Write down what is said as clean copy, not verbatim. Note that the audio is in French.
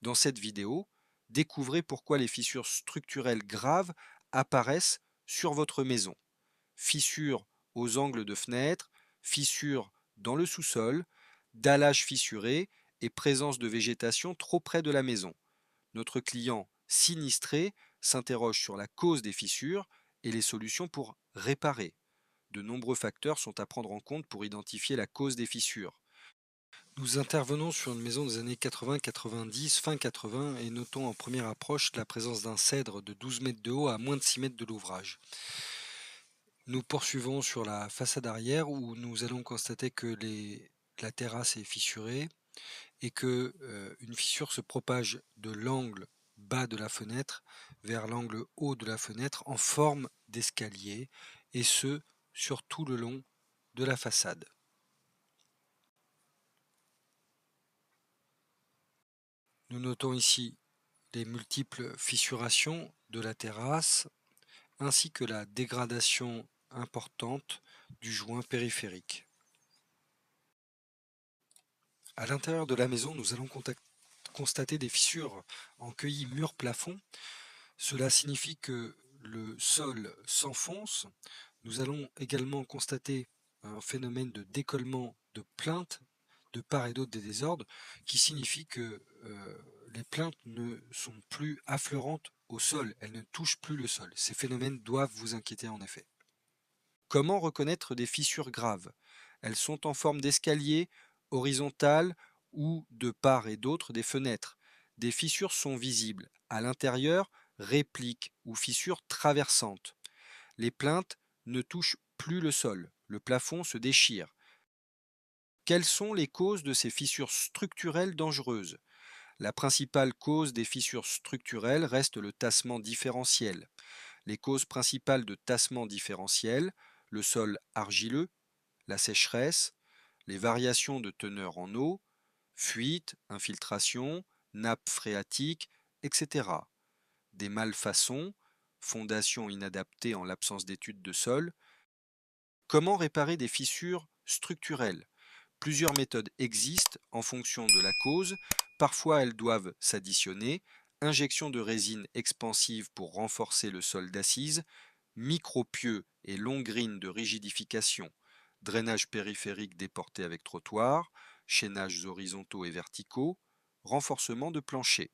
Dans cette vidéo, découvrez pourquoi les fissures structurelles graves apparaissent sur votre maison. Fissures aux angles de fenêtres, fissures dans le sous-sol, dallage fissuré et présence de végétation trop près de la maison. Notre client sinistré s'interroge sur la cause des fissures et les solutions pour réparer. De nombreux facteurs sont à prendre en compte pour identifier la cause des fissures. Nous intervenons sur une maison des années 80-90, fin 80, et notons en première approche la présence d'un cèdre de 12 mètres de haut à moins de 6 mètres de l'ouvrage. Nous poursuivons sur la façade arrière où nous allons constater que la terrasse est fissurée et que une fissure se propage de l'angle bas de la fenêtre vers l'angle haut de la fenêtre en forme d'escalier, et ce sur tout le long de la façade. Nous notons ici les multiples fissurations de la terrasse ainsi que la dégradation importante du joint périphérique. À l'intérieur de la maison, nous allons constater des fissures en queue mur-plafond. Cela signifie que le sol s'enfonce. Nous allons également constater un phénomène de décollement de plaintes de part et d'autre des désordres, qui signifie que les plaintes ne sont plus affleurantes au sol, elles ne touchent plus le sol. Ces phénomènes doivent vous inquiéter en effet. Comment reconnaître des fissures graves? Elles sont en forme d'escalier, horizontales ou de part et d'autre des fenêtres. Des fissures sont visibles à l'intérieur, répliques ou fissures traversantes. Les plaintes ne touchent plus le sol, le plafond se déchire. Quelles sont les causes de ces fissures structurelles dangereuses? La principale cause des fissures structurelles reste le tassement différentiel. Les causes principales de tassement différentiel: le sol argileux, la sécheresse, les variations de teneur en eau, fuite, infiltration, nappe phréatique, etc. Des malfaçons, fondations inadaptées en l'absence d'études de sol. Comment réparer des fissures structurelles? Plusieurs méthodes existent en fonction de la cause. Parfois, elles doivent s'additionner. Injection de résine expansive pour renforcer le sol d'assise, micro-pieux et longrines de rigidification, drainage périphérique déporté avec trottoir, chaînages horizontaux et verticaux, renforcement de plancher.